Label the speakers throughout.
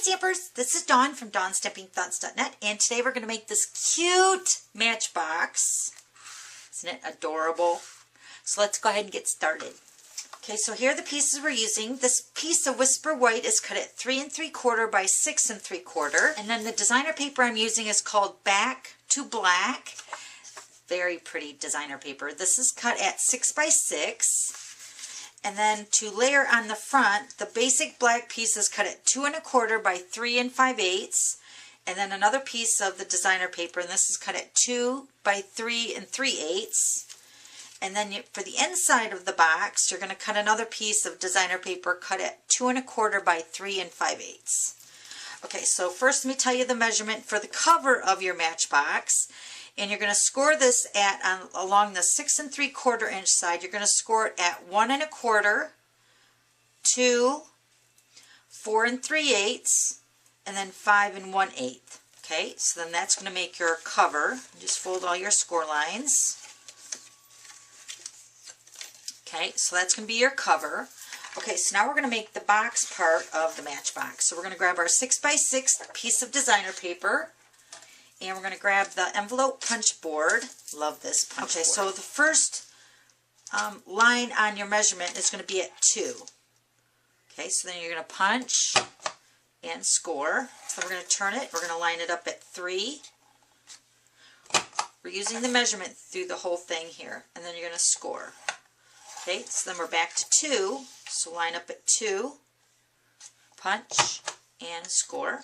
Speaker 1: Stampers, this is Dawn from DawnStampingThoughts.net, and today we're going to make this cute Matchbox. Isn't it adorable? So let's go ahead and get started. Okay, so here are the pieces we're using. This piece of Whisper White is cut at 3 3/4 by 6 3/4, and then the designer paper I'm using is called Back to Black. Very pretty designer paper. This is cut at 6 by 6. And then to layer on the front, the basic black piece is cut at 2 1/4 by 3 5/8. And then another piece of the designer paper, and this is cut at 2 by 3 3/8. And then for the inside of the box, you're going to cut another piece of designer paper cut at 2 1/4 by 3 5/8. Okay, so first let me tell you the measurement for the cover of your Matchbox. And you're going to score this at along the 6 3/4 inch side. You're going to score it at 1 1/4, 2, 4 3/8, and then 5 1/8. Okay, so then that's going to make your cover. Just fold all your score lines. Okay, so that's going to be your cover. Okay, so now we're going to make the box part of the Matchbox. So we're going to grab our 6 by 6 piece of designer paper. And we're going to grab the envelope punch board. Love this punch board. Okay, so the first line on your measurement is going to be at 2. Okay, so then you're going to punch and score. So we're going to turn it. We're going to line it up at 3. We're using the measurement through the whole thing here. And then you're going to score. Okay, so then we're back to 2. So line up at 2. Punch and score.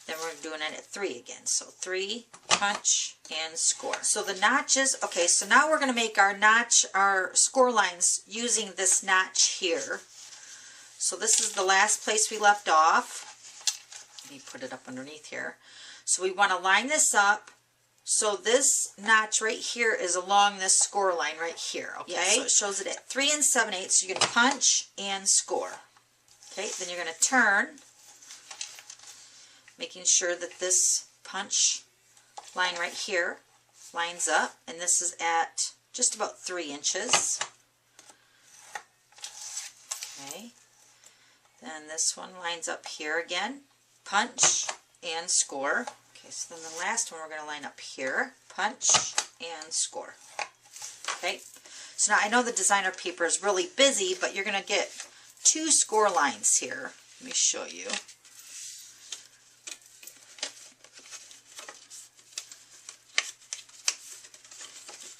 Speaker 1: Then we're doing it at 3 again. So 3, punch, and score. So the notches, okay, so now we're going to make our notch, our score lines using this notch here. So this is the last place we left off. Let me put it up underneath here. So we want to line this up. So this notch right here is along this score line right here, okay? Yeah, so it shows it at 3 7/8. So you're going to punch and score. Okay, then you're going to turn, making sure that this punch line right here lines up, and this is at just about 3 inches. Okay, then this one lines up here again, punch and score. Okay, so then the last one we're going to line up here, punch and score. Okay, so now I know the designer paper is really busy, but you're going to get 2 score lines here. Let me show you.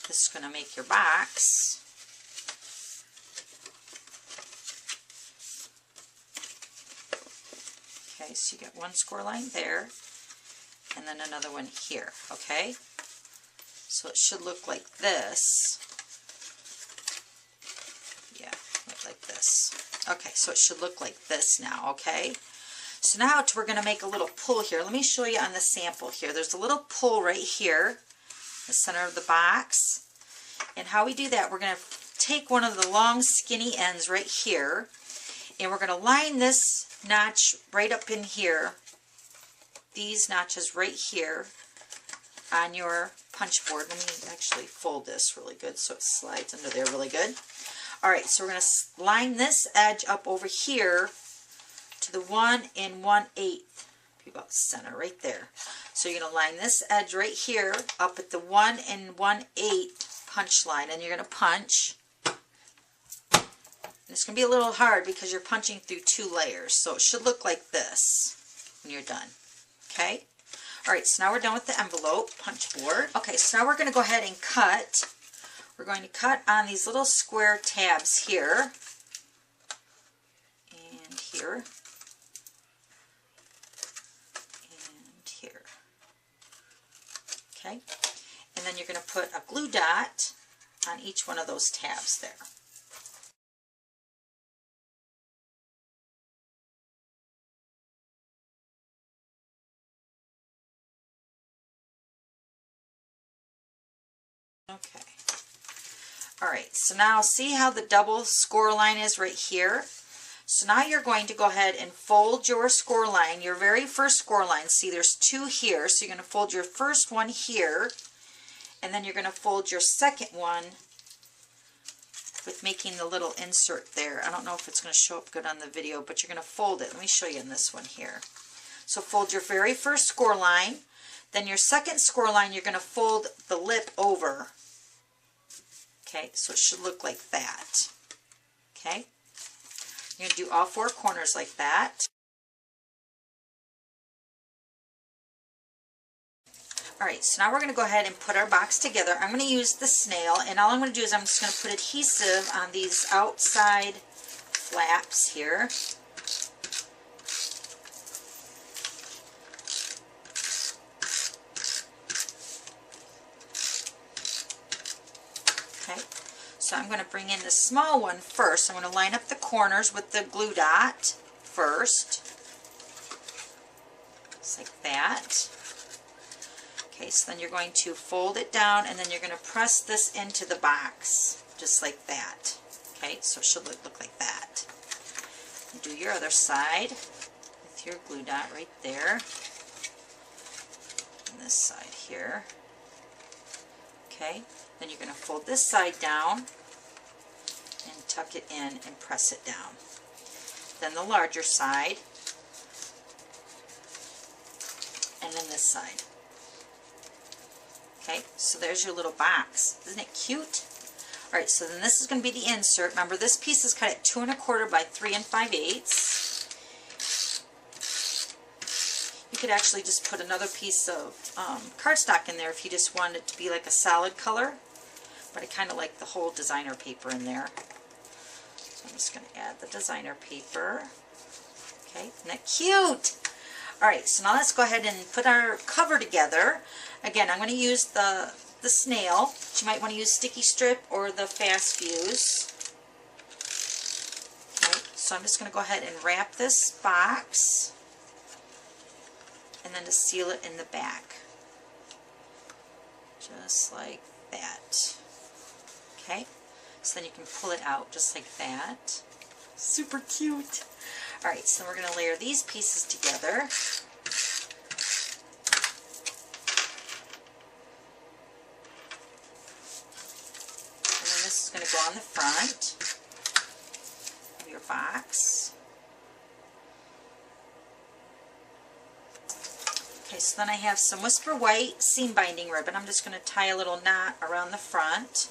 Speaker 1: This is going to make your box. Okay, so you get 1 score line there, and then another one here, okay? So it should look like this. Yeah, look like this. Okay, so it should look like this now, okay? So now we're going to make a little pull here. Let me show you on the sample here. There's a little pull right here, the center of the box. And how we do that, we're going to take one of the long skinny ends right here, and we're going to line this notch right up in here, these notches right here on your punch board. Let me actually fold this really good so it slides under there really good. Alright, so we're going to line this edge up over here to the 1 1/8, about center right there. So you're going to line this edge right here up at the 1 1/8 punch line, and you're going to punch. And it's going to be a little hard because you're punching through 2 layers, so it should look like this when you're done. Okay? Alright, so now we're done with the envelope punch board. Okay, so now we're going to go ahead and cut. We're going to cut on these little square tabs here and here and here. Okay? And then you're going to put a glue dot on each one of those tabs there. Okay. Alright, so now see how the double score line is right here? So now you're going to go ahead and fold your score line, your very first score line. See, there's 2 here, so you're going to fold your first one here, and then you're going to fold your second one with making the little insert there. I don't know if it's going to show up good on the video, but you're going to fold it. Let me show you in this one here. So fold your very first score line. Then your second score line, you're going to fold the lip over. Okay, so it should look like that. Okay, you're going to do all 4 corners like that. Alright, so now we're going to go ahead and put our box together. I'm going to use the snail, and all I'm going to do is I'm just going to put adhesive on these outside flaps here. Okay, so I'm going to bring in the small one first. I'm going to line up the corners with the glue dot first, just like that. Okay, so then you're going to fold it down, and then you're going to press this into the box, just like that. Okay, so it should look like that. And do your other side with your glue dot right there. And this side here. Okay, then you're going to fold this side down and tuck it in and press it down. Then the larger side, and then this side. Okay, so there's your little box. Isn't it cute? Alright, so then this is going to be the insert. Remember, this piece is cut at 2 1/4 by 3 5/8. You could actually just put another piece of cardstock in there if you just wanted it to be like a solid color. But I kind of like the whole designer paper in there. So I'm just going to add the designer paper. Okay, isn't that cute? Alright, so now let's go ahead and put our cover together. Again, I'm going to use the snail. But you might want to use sticky strip or the fast fuse. Okay, so I'm just going to go ahead and wrap this box and then to seal it in the back. Just like that. Okay, so then you can pull it out just like that. Super cute. Alright, so we're going to layer these pieces together. And then this is going to go on the front of your box. Okay, so then I have some Whisper White seam binding ribbon. I'm just going to tie a little knot around the front.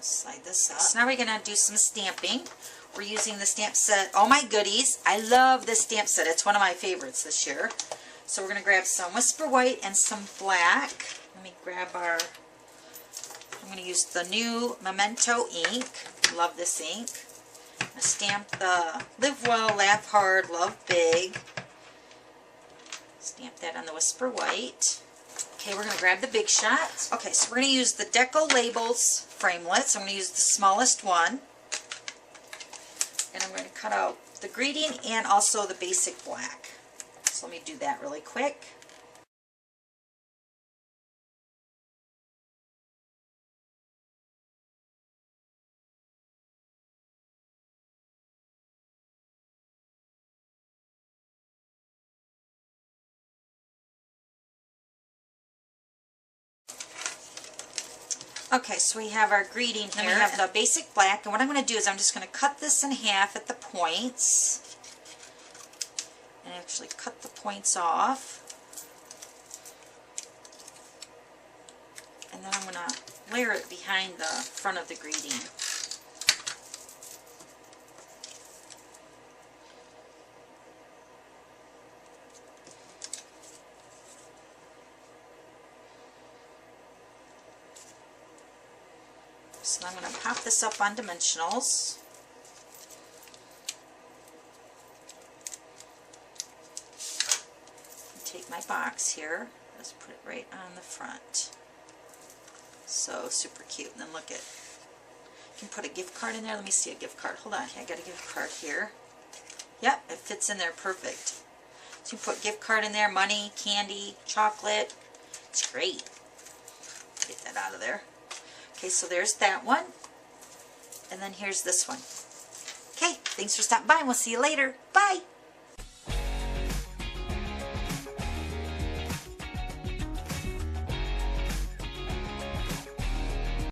Speaker 1: Slide this up. So now we're going to do some stamping. We're using the stamp set, Oh My Goodies. I love this stamp set. It's one of my favorites this year. So we're going to grab some Whisper White and some black. Let me grab our, I'm going to use the new Memento ink. Love this ink. I'm going to stamp the Live Well, Laugh Hard, Love Big. Stamp that on the Whisper White. Okay, we're going to grab the Big Shot. Okay, so we're going to use the Deco Labels framelits. I'm going to use the smallest one. And I'm going to cut out the greeting and also the basic black. So let me do that really quick. Okay, so we have our greeting here. Then we have the basic black, and what I'm going to do is I'm just going to cut this in half at the points, and actually cut the points off. And then I'm going to layer it behind the front of the greeting. So I'm going to pop this up on dimensionals. Take my box here, just put it right on the front. So super cute. And then look at, you can put a gift card in there. Let me see a gift card. Hold on, I got a gift card here. Yep, it fits in there perfect. So you put gift card in there, money, candy, chocolate. It's great. Get that out of there. Okay, so there's that one. And then here's this one. Okay, thanks for stopping by and we'll see you later. Bye!